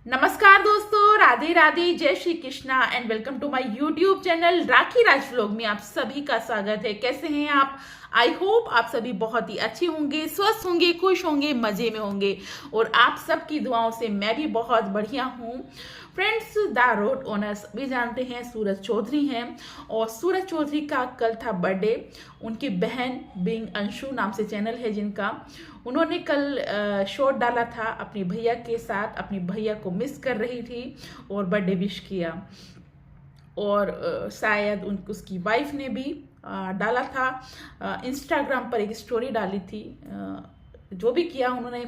नमस्कार दोस्तों, राधे राधे, जय Shri Krishna and welcome to my YouTube channel Rakhi Raj vlog में आप सभी का स्वागत है। कैसे हैं आप? आई होप आप सभी बहुत ही अच्छे होंगे, स्वस्थ होंगे, खुश होंगे, मजे में होंगे और आप सबकी दुआओं से मैं भी बहुत बढ़िया हूँ। फ्रेंड्स, द रोड ओनर्स भी जानते हैं सूरज चौधरी हैं और सूरज चौधरी का कल था बर्थडे। उनकी बहन बिंग अंशु नाम से चैनल है जिनका, उन्होंने कल शॉट डाला था अपने भैया के साथ। अपने भैया को मिस कर रही थी और बर्थडे विश किया और शायद उसकी वाइफ ने भी डाला था। इंस्टाग्राम पर एक स्टोरी डाली थी। जो भी किया उन्होंने,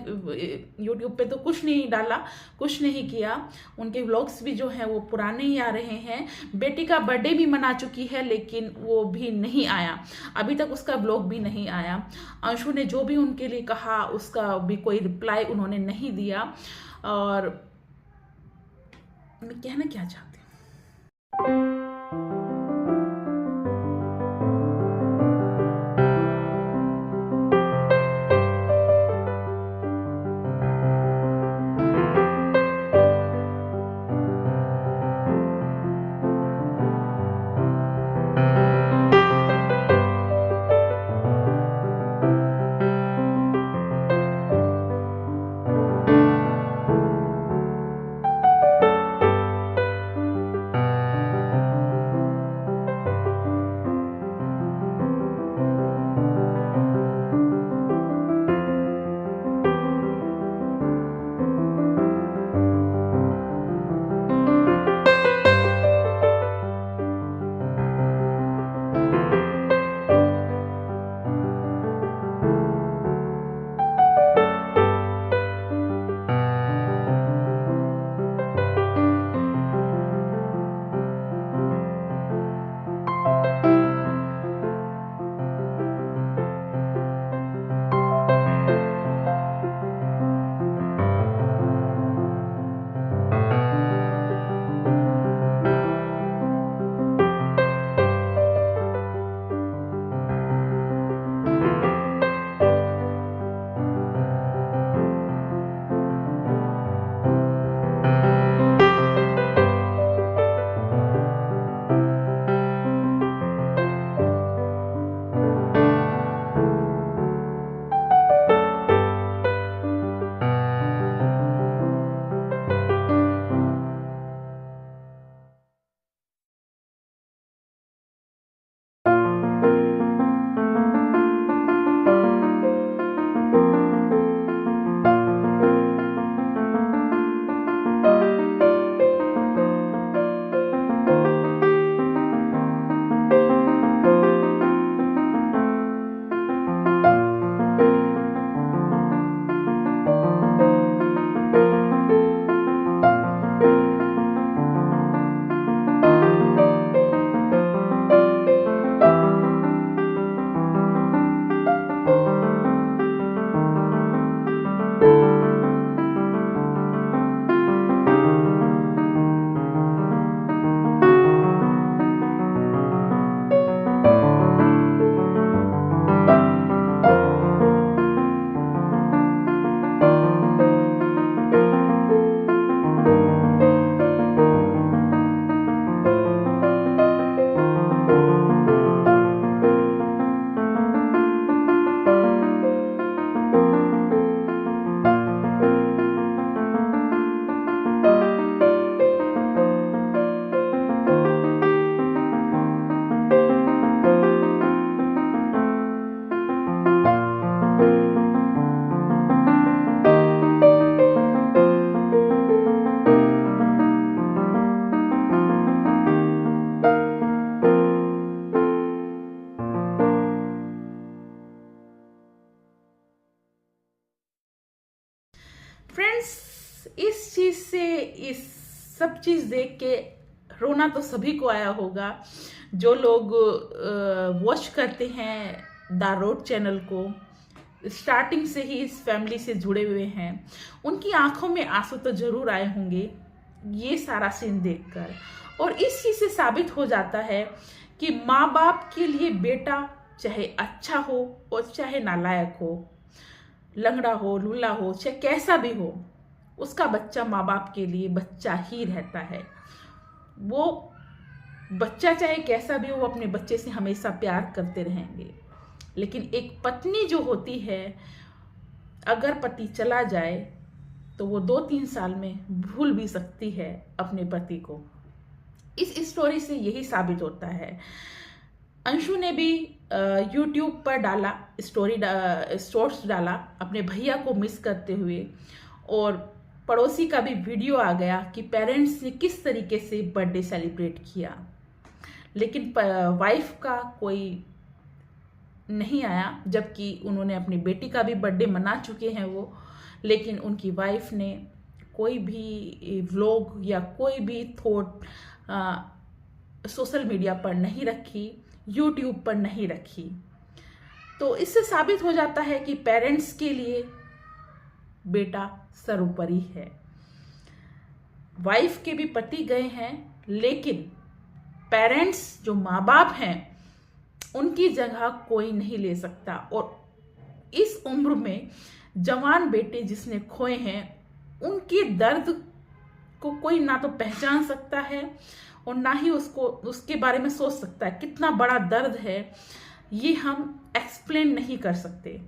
यूट्यूब पे तो कुछ नहीं डाला, कुछ नहीं किया। उनके व्लॉग्स भी जो हैं वो पुराने ही आ रहे हैं। बेटी का बर्थडे भी मना चुकी है लेकिन वो भी नहीं आया, अभी तक उसका व्लॉग भी नहीं आया। अंशु ने जो भी उनके लिए कहा उसका भी कोई रिप्लाई उन्होंने नहीं दिया। और मैं कहना क्या चाहती हूँ, फ्रेंड्स, इस चीज से, इस सब चीज देख के रोना तो सभी को आया होगा। जो लोग वॉच करते हैं द रोड चैनल को, स्टार्टिंग से ही इस फैमिली से जुड़े हुए हैं, उनकी आंखों में आंसू तो जरूर आए होंगे ये सारा सीन देखकर। और इस चीज से साबित हो जाता है कि माँ बाप के लिए बेटा चाहे अच्छा हो और चाहे नालायक हो, लंगड़ा हो, लूला हो, चाहे कैसा भी हो, उसका बच्चा माँ बाप के लिए बच्चा ही रहता है। वो बच्चा चाहे कैसा भी हो, वो अपने बच्चे से हमेशा प्यार करते रहेंगे। लेकिन एक पत्नी जो होती है, अगर पति चला जाए तो वो 2-3 साल में भूल भी सकती है अपने पति को। इस स्टोरी से यही साबित होता है। अंशु ने भी यूट्यूब पर डाला शॉर्ट्स डाला अपने भैया को मिस करते हुए, और पड़ोसी का भी वीडियो आ गया कि पेरेंट्स ने किस तरीके से बर्थडे सेलिब्रेट किया। लेकिन वाइफ का कोई नहीं आया, जबकि उन्होंने अपनी बेटी का भी बर्थडे मना चुके हैं वो। लेकिन उनकी वाइफ ने कोई भी व्लॉग या कोई भी थॉट सोशल मीडिया पर नहीं रखी, यूट्यूब पर नहीं रखी। तो इससे साबित हो जाता है कि पेरेंट्स के लिए बेटा सर्वोपरि है। वाइफ के भी पति गए हैं, लेकिन पेरेंट्स जो माँ बाप हैं उनकी जगह कोई नहीं ले सकता। और इस उम्र में जवान बेटे जिसने खोए हैं, उनके दर्द को कोई ना तो पहचान सकता है और ना ही उसके बारे में सोच सकता है। कितना बड़ा दर्द है ये हम एक्सप्लेन नहीं कर सकते।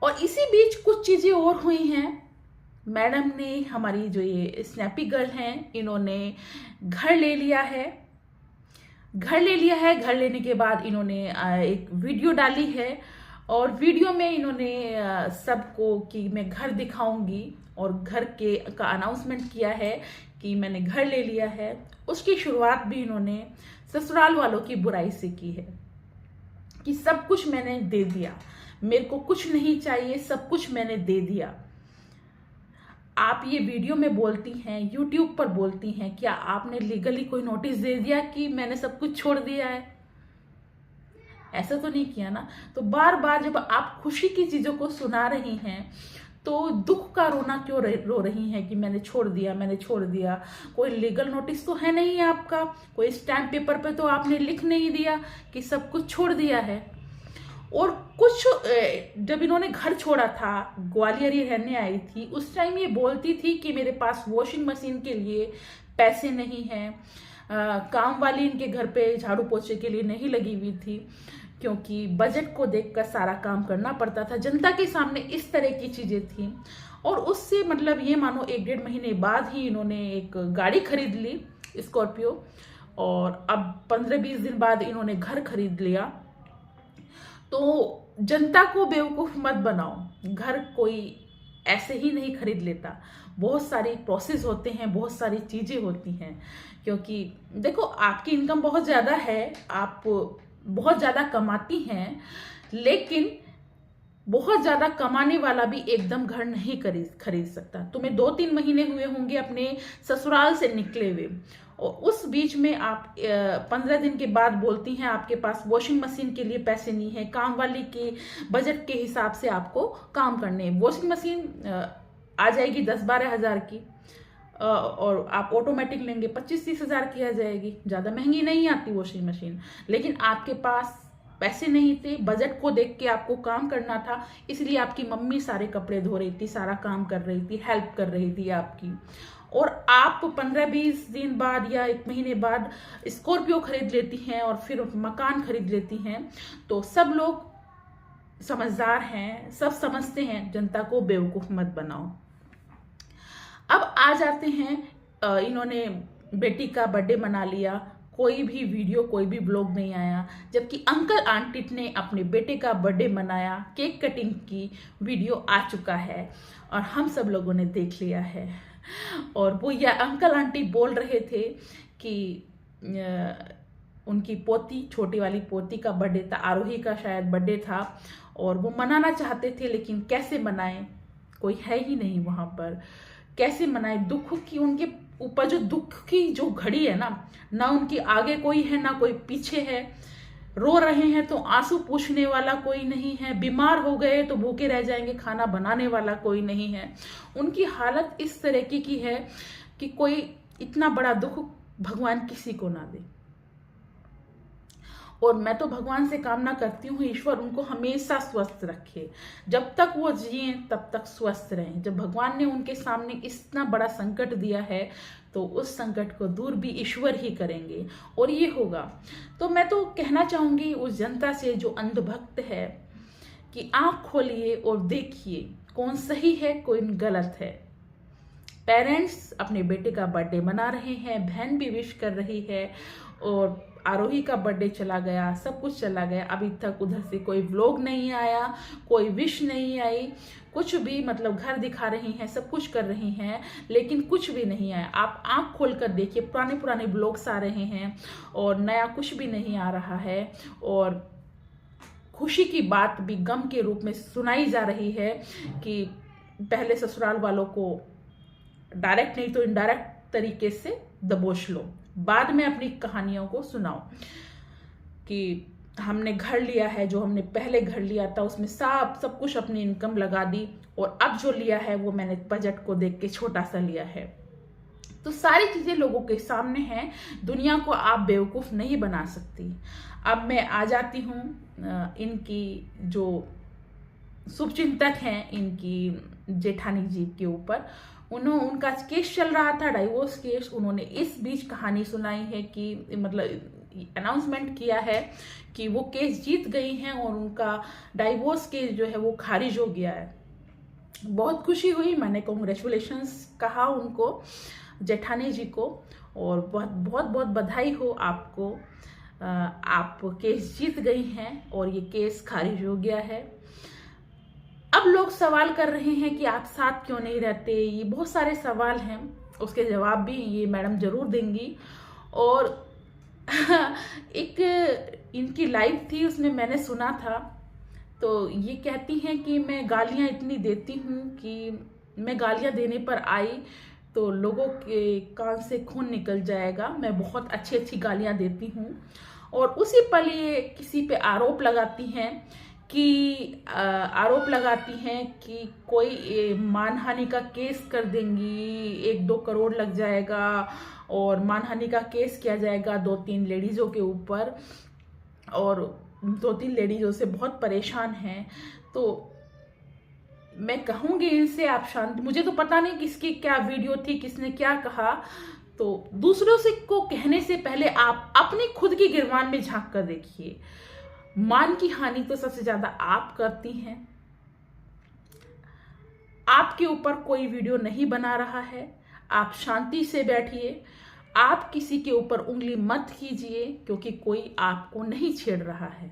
और इसी बीच कुछ चीजें और हुई हैं। मैडम ने, हमारी जो ये स्नैपी गर्ल हैं, इन्होंने घर ले लिया है। घर लेने के बाद इन्होंने एक वीडियो डाली है, और वीडियो में इन्होंने सबको कि मैं घर दिखाऊंगी और घर का अनाउंसमेंट किया है कि मैंने घर ले लिया है। उसकी शुरुआत भी इन्होंने ससुराल वालों की बुराई से की है कि सब कुछ मैंने दे दिया, मेरे को कुछ नहीं चाहिए, सब कुछ मैंने दे दिया। आप ये वीडियो में बोलती हैं, यूट्यूब पर बोलती हैं, क्या आपने लीगली कोई नोटिस दे दिया कि मैंने सब कुछ छोड़ दिया है? ऐसा तो नहीं किया ना। तो बार बार जब आप खुशी की चीजों को सुना रही हैं तो दुख का रोना क्यों रो रही हैं कि मैंने छोड़ दिया? कोई लीगल नोटिस तो है नहीं आपका, कोई स्टैम्प पेपर पे तो आपने लिख नहीं दिया कि सब कुछ छोड़ दिया है। और कुछ जब इन्होंने घर छोड़ा था, ग्वालियर ही रहने आई थी, उस टाइम ये बोलती थी कि मेरे पास वॉशिंग मशीन के लिए पैसे नहीं हैं, काम वाली इनके घर पे झाड़ू पोछे के लिए नहीं लगी हुई थी, क्योंकि बजट को देखकर सारा काम करना पड़ता था। जनता के सामने इस तरह की चीजें थी। और उससे मतलब ये मानो 1-1.5 महीने बाद ही इन्होंने एक गाड़ी खरीद ली, स्कॉर्पियो, और अब 15-20 दिन बाद इन्होंने घर खरीद लिया। तो जनता को बेवकूफ मत बनाओ। घर कोई ऐसे ही नहीं खरीद लेता, बहुत सारी प्रोसेस होते हैं, बहुत सारी चीजें होती हैं। क्योंकि देखो, आपकी इनकम बहुत ज्यादा है, आप बहुत ज्यादा कमाती हैं, लेकिन बहुत ज्यादा कमाने वाला भी एकदम घर नहीं खरीद सकता। तुम्हें 2-3 महीने हुए होंगे अपने ससुराल से निकले हुए, और उस बीच में आप 15 दिन के बाद बोलती हैं आपके पास वॉशिंग मशीन के लिए पैसे नहीं है, काम वाली के बजट के हिसाब से आपको काम करने। वॉशिंग मशीन आ जाएगी 10-12 हज़ार की, और आप ऑटोमेटिक लेंगे 25-30 हज़ार की आ जाएगी। ज़्यादा महंगी नहीं आती वॉशिंग मशीन, लेकिन आपके पास पैसे नहीं थे, बजट को देख के आपको काम करना था, इसलिए आपकी मम्मी सारे कपड़े धो रही थी, सारा काम कर रही थी, हेल्प कर रही थी आपकी। और आप 15-20 दिन बाद या 1 महीने बाद स्कॉर्पियो खरीद लेती हैं और फिर मकान खरीद लेती हैं। तो सब लोग समझदार हैं, सब समझते हैं, जनता को बेवकूफ मत बनाओ। अब आ जाते हैं, इन्होंने बेटी का बर्थडे मना लिया, कोई भी वीडियो, कोई भी ब्लॉग नहीं आया, जबकि अंकल आंटी ने अपने बेटे का बर्थडे मनाया, केक कटिंग की वीडियो आ चुका है और हम सब लोगों ने देख लिया है। और वो या अंकल आंटी बोल रहे थे कि उनकी पोती, छोटी वाली पोती का बर्थडे था, आरोही का शायद बर्थडे था, और वो मनाना चाहते थे, लेकिन कैसे मनाएं, कोई है ही नहीं वहां पर, कैसे मनाए? दुख की, उनके ऊपर जो दुख की जो घड़ी है ना उनकी आगे कोई है ना कोई पीछे है। रो रहे हैं तो आंसू पूछने वाला कोई नहीं है, बीमार हो गए तो भूखे रह जाएंगे, खाना बनाने वाला कोई नहीं है। उनकी हालत इस तरह की है कि कोई इतना बड़ा दुख भगवान किसी को ना दे। और मैं तो भगवान से कामना करती हूँ ईश्वर उनको हमेशा स्वस्थ रखे, जब तक वो जिए तब तक स्वस्थ रहें। जब भगवान ने उनके सामने इतना बड़ा संकट दिया है तो उस संकट को दूर भी ईश्वर ही करेंगे और ये होगा। तो मैं तो कहना चाहूँगी उस जनता से जो अंधभक्त है कि आँख खोलिए और देखिए कौन सही है कौन गलत है। पेरेंट्स अपने बेटे का बर्थडे मना रहे हैं, बहन भी विश कर रही है और आरोही का बर्थडे चला गया, सब कुछ चला गया। अभी तक उधर से कोई व्लॉग नहीं आया, कोई विश नहीं आई, कुछ भी, मतलब घर दिखा रही हैं, सब कुछ कर रही हैं, लेकिन कुछ भी नहीं आया। आप आंख खोल कर देखिए, पुराने पुराने ब्लॉग्स आ रहे हैं और नया कुछ भी नहीं आ रहा है। और खुशी की बात भी गम के रूप में सुनाई जा रही है कि पहले ससुराल वालों को डायरेक्ट नहीं तो इनडायरेक्ट तरीके से दबोच लो, बाद में अपनी कहानियों को सुनाओ कि हमने घर लिया है, जो हमने पहले घर लिया था उसमें सब कुछ अपनी इनकम लगा दी और अब जो लिया है वो मैंने बजट को देख के छोटा सा लिया है। तो सारी चीजें लोगों के सामने हैं, दुनिया को आप बेवकूफ नहीं बना सकती। अब मैं आ जाती हूँ इनकी जो शुभचिंतक हैं, इनकी जेठानी जी के ऊपर। उनका केस चल रहा था, डाइवोर्स केस। उन्होंने इस बीच कहानी सुनाई है कि मतलब अनाउंसमेंट किया है कि वो केस जीत गई हैं और उनका डाइवोर्स केस जो है वो खारिज हो गया है। बहुत खुशी हुई, मैंने कांग्रेचुलेशंस कहा उनको, जेठानी जी को, और बहुत बहुत बहुत बधाई हो आपको, आप केस जीत गई हैं और ये केस खारिज हो गया है। अब लोग सवाल कर रहे हैं कि आप साथ क्यों नहीं रहते, ये बहुत सारे सवाल हैं, उसके जवाब भी ये मैडम जरूर देंगी। और एक इनकी लाइव थी, उसमें मैंने सुना था, तो ये कहती हैं कि मैं गालियां इतनी देती हूँ कि मैं गालियां देने पर आई तो लोगों के कान से खून निकल जाएगा, मैं बहुत अच्छी अच्छी गालियां देती हूँ। और उसी पल ये किसी पे आरोप लगाती हैं कि कोई मानहानि का केस कर देंगी, 1-2 करोड़ लग जाएगा और मानहानि का केस किया जाएगा 2-3 लेडीज़ों के ऊपर, और 2-3 लेडीज़ों से बहुत परेशान हैं। तो मैं कहूँगी इनसे आप शांत, मुझे तो पता नहीं किसकी क्या वीडियो थी, किसने क्या कहा। तो दूसरों से को कहने से पहले आप अपनी खुद की गिरबान में झांक कर देखिए। मान की हानि तो सबसे ज्यादा आप करती हैं। आपके ऊपर कोई वीडियो नहीं बना रहा है, आप शांति से बैठिए, आप किसी के ऊपर उंगली मत कीजिए क्योंकि कोई आपको नहीं छेड़ रहा है।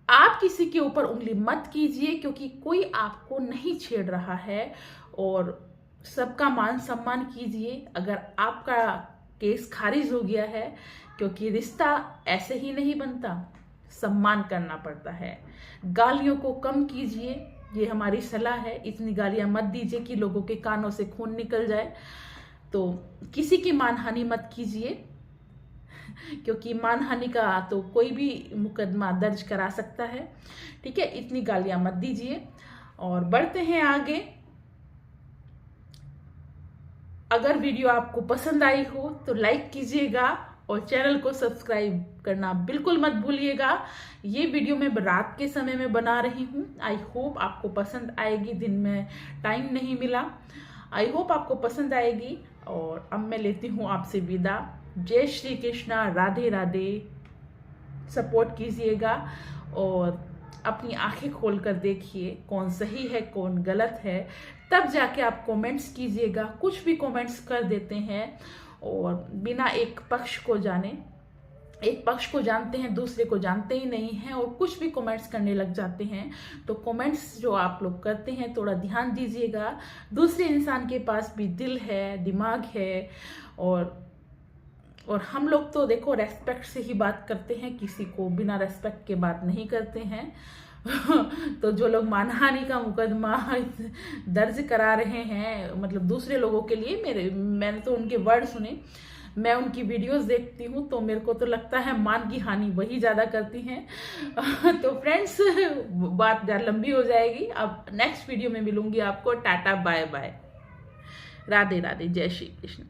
आप किसी के ऊपर उंगली मत कीजिए क्योंकि कोई आपको नहीं छेड़ रहा है। और सबका मान सम्मान कीजिए। अगर आपका केस खारिज हो गया है, क्योंकि रिश्ता ऐसे ही नहीं बनता, सम्मान करना पड़ता है। गालियों को कम कीजिए, ये हमारी सलाह है। इतनी गालियां मत दीजिए कि लोगों के कानों से खून निकल जाए। तो किसी की मानहानि मत कीजिए क्योंकि मानहानि का तो कोई भी मुकदमा दर्ज करा सकता है। ठीक है, इतनी गालियां मत दीजिए और बढ़ते हैं आगे। अगर वीडियो आपको पसंद आई हो तो लाइक कीजिएगा और चैनल को सब्सक्राइब करना बिल्कुल मत भूलिएगा। ये वीडियो मैं रात के समय में बना रही हूँ। आई होप आपको पसंद आएगी, दिन में टाइम नहीं मिला। आई होप आपको पसंद आएगी और अब मैं लेती हूँ आपसे विदा। जय श्री कृष्णा, राधे राधे। सपोर्ट कीजिएगा और अपनी आंखें खोलकर देखिए कौन सही है कौन गलत है, तब जाके आप कमेंट्स कीजिएगा। कुछ भी कमेंट्स कर देते हैं और बिना एक पक्ष को जाने, एक पक्ष को जानते हैं दूसरे को जानते ही नहीं हैं और कुछ भी कमेंट्स करने लग जाते हैं। तो कमेंट्स जो आप लोग करते हैं थोड़ा ध्यान दीजिएगा। दूसरे इंसान के पास भी दिल है, दिमाग है और हम लोग तो देखो रेस्पेक्ट से ही बात करते हैं, किसी को बिना रेस्पेक्ट के बात नहीं करते हैं। तो जो लोग मानहानि का मुकदमा दर्ज करा रहे हैं, मतलब दूसरे लोगों के लिए, मैंने तो उनके वर्ड सुने, मैं उनकी वीडियोस देखती हूँ तो मेरे को तो लगता है मान की हानि वही ज्यादा करती हैं। तो फ्रेंड्स, बात ज्यादा लंबी हो जाएगी। अब नेक्स्ट वीडियो में मिलूंगी आपको। टाटा, बाय बाय, राधे राधे, जय श्री कृष्ण।